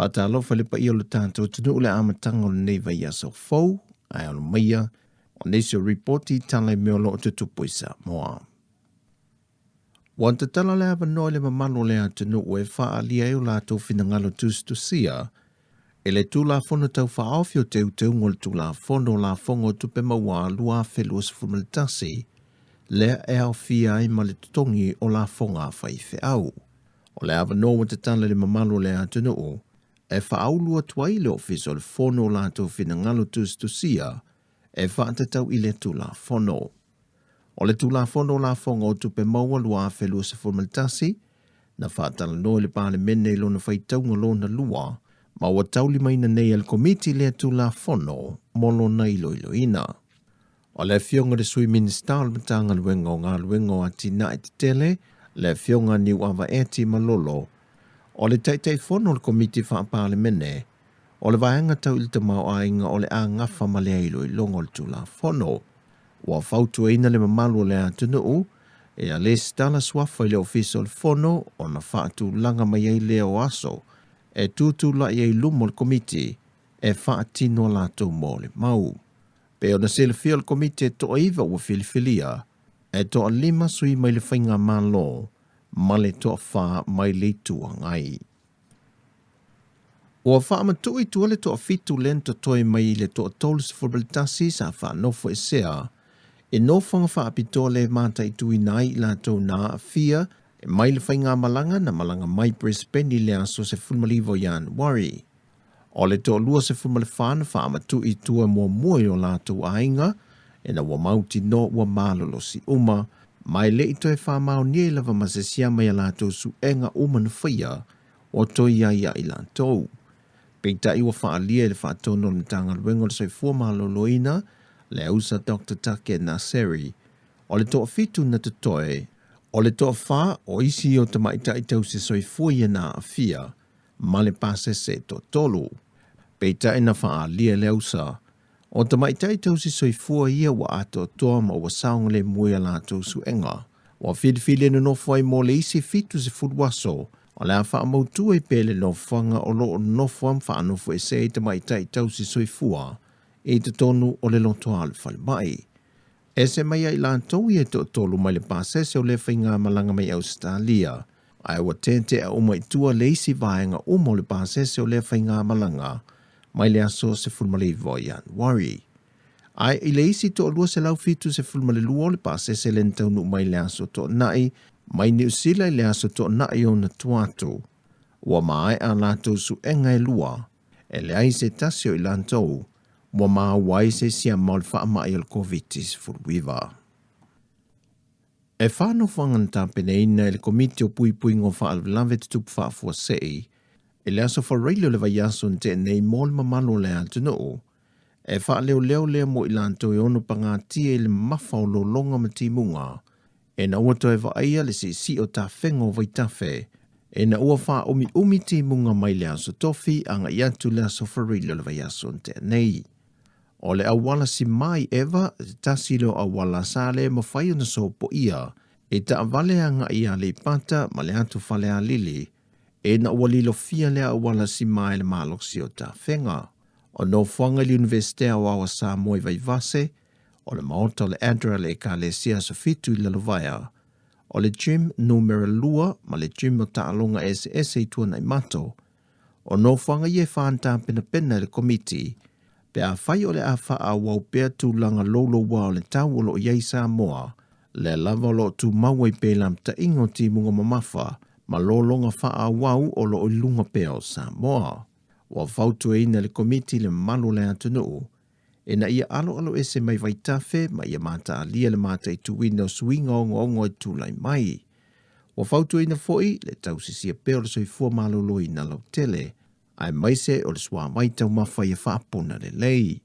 Whaatalofa le pa i o le tātou tunu le amatanga o le nei vai aso fau, ai alo maia, o nesi o reporti Tala me o lo o te tupu i Samoa. Wan te tala le ava noi le mamalo le atunu o e wha alia e o lātou finangalo tustusia, e le tū la fono tau wha awhi o teu teu ngol tū la fono la fongo tupe maua lua whelua sa fumaltasi, le e au fia ai ma le tutongi o la fonga whai au. O le ava no te tala le mamalo le atunu o, e wha aulua tuai le ofiso le fono lātou finangalo tustusia, e wha te tau i le tū la fono. O le tū la fono la fonga o tupe maua lua whelua sa fumaltasi, na whaatala no le pāle mene lo na whaitaunga lo na lua, ma ua tauli maina nei al komiti le tu la fono molo na iloiloina. O le fionga de sui minista o le matanga luenga o ngā luenga o atina e te tele, le fionga ni uawa eti malolo. O le taitei fono le komiti whaapale mene, o le vaenga tau ilta mau ainga o le a ngafa ma le iloilonga le tu la fono. Ua fautu eina le mamalu le atunu u, e a le stala swafa i le ofiso le fono o na whaatu langa mai ei leo aso, e tutu la i lumo le komiti, e whaatino lātou mō le mau. Pe o na sele fia le komiti e toa iwa ua filifilia, e toa lima sui mai le whainga mālo, ma le toa wha mai le tuangai. Ua wha matui tua le toa fitu lento toi mai le toa tolus furbalitasi sa wha nofo e sea, e nofanga wha apitoa le mata i tui nai lātou nā fia, e mai le whainga malanga na malanga mai Brisbane i le aso se fulmalivo Januari. O le toa lua se fulmalifana wha amatu i tua mua mui o lātou ainga, e na ua mauti no ua malolo si uma, mai le i toi wha mau nie lava masesia mai a lātou su enga uma na whaia, o toi ia i lātou. Peita i ua wha alia le wha tono le mtanga luengo le soi fua maloloina, le ausa Dr. Take Naseri, o le toa fitu na te toe, o le toa wha o isi o tamaita i tau se soi fuia na afia, ma le pase se to tolu. Peita ina wha alia le ausa, o tamaita i tau se soi fuia wa ato toa ma ua saunga le muia lātou su enga. Wa whidwhile na no fwai mo le isi fitu se fudwaso, o le a wha mautu e pele no whanga o lo no fwam wha anofo e se tamaita i tau se soi fua, e te tonu o le lotoa le whale mai. E se mai ai lātou i e to tolu mai le pāsese o le whainga malanga mai Australia. Ai ua tente a uma i tua le isi vaenga uma o le pāsese o le whainga malanga mai le aso se fulmale vo Januari. Ai i le isi to lua se lau fitu se fulmale lua o le pāsese le ntaunu mai le aso to nai, mai ni usila i le aso to nai o na tuatu. Ua mai a lātou su enga e lua, e le ai se tasio i lātou, mua maa wai se sia maul wha ama i al COVID-19 furwiva. E whāno whanganta pene ina e le komiti o pui pui ngō wha alwelawe te tupu wha fua sei, e le aso whareilo le vai aso nte nei mōle mamalo le atunu o, e wha leo leo mo i lanto e ono panga tia i le mafa o lo longa mati munga, e na ua toe wa aia le si o ta whengo vai tafe, e na ua wha umi ti munga mai le aso tofi anga i atu le aso whareilo le vai aso nte nei. O le awala si mai ewa, tasilo awala sale ma whai na so po ia, e ta avale anga ia le pata ma le atu whale a lili, e na walilo fia le awala si mai le malok si o ta whenga. O no whanga li universite a wawa Samoa i vai vase, o le maota le adra le ka le sia so fitu i lalovaya, o le gym numero lua ma le gym o ta alonga SS i tua nai mato, o no whanga ie whaanta pena le komiti, pe a whai o le a wha a wau pea tū langa lolo wau le tau o lo iei Samoa, le lava lo tū maua i pēlam ta ingo ti munga mamafa, ma lo longa wha a wau o lo ilunga pea o Samoa. Wa fautu e ina le komiti le malo le atunu, e na ia alo ese mai vai tafe, ma ia mata alia le mata i tu wina o suinga o ngongo i tu lai mai. Wa fautu e ina foi, le tau sisia peo le soifua malo lo ina lau tele, ai maise o le swa mai tau mawhai e whaapona le lei.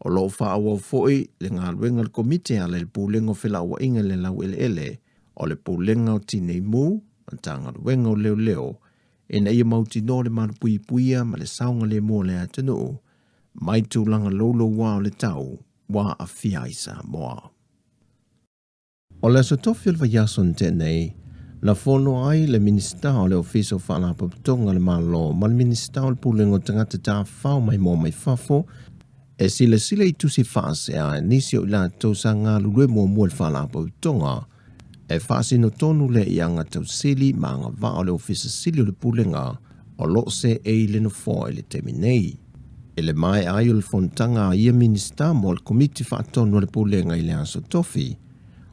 O lo wha awa foi le ngā luenga le komite a le pūlenga o whila ua inga le lau ele, o le pūlenga o tinei mū, mantanga luenga o leo, e na ia mauti no le mana puia ma le saunga le mua le atunu, mai tūlanga lolo wā o le tau, wā a fia i Samoa. O le aso tofi o le vaiason tenei, Na fono ai le minista o le ofiso whaala paputonga le malo, ma le minista o le pulengo tangata tā whao mai mō mai whafo, e sile i tusi whaase a nisi o la tau sa ngā lue mō mua le whaala paputonga, e whaase no tonu le i anga tau sili ma ngā wā o le ofisa sili o le pulenga, o lo se e le no fo e le temi nei. E le mai ai o le fontanga a ia minista mo le komiti whaatonu le pulenga i le aso tofi,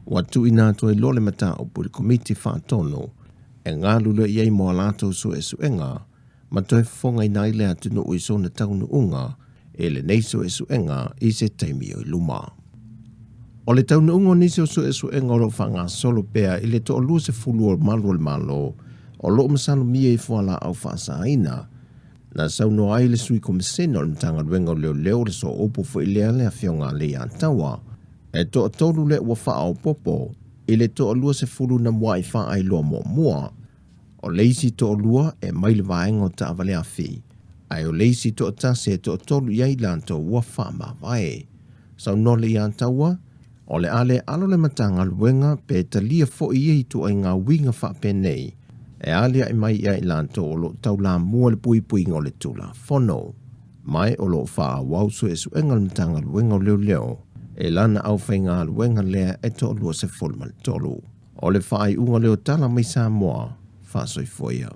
watu ina to e lole mata o pu le komiti whaatonu, e ngā lule iei mo alato so e suenga, ma toi fonga ina ile atu no uiso na taunu unga, e le neiso e suenga i se taimi o luma. O le taunu unga nisi o so e suenga o lo whanga solo pea i le to o lua se fulu o malo, o lo masalo mia i fuala au whaasa aina, na sauno ai le sui komisena o le mtanga luenga leo le so opo fo i lea lea fionga le antawa, e to tolu le ua wha au popo, i le to lua se fulu na mua i wha ai loa mua, o leisi to lua e maile vaenga o ta avale afi, ai o leisi to tase e to tolu iai lanto ua wha ma vae. Sau nole i antawa, o le ale alo le matanga luenga pe talia fo i ei tu ai ngā winga wha penei, e alia i mai iai lanto o lo tau la mua le pui ngo le tula fono, mai o lo wha wausu e suenga le matanga luenga leo, e lana au whainga luenga lea e to lua se fulmal tolu. O le whaai unga leo Tala mai Samoa, wha soi foia.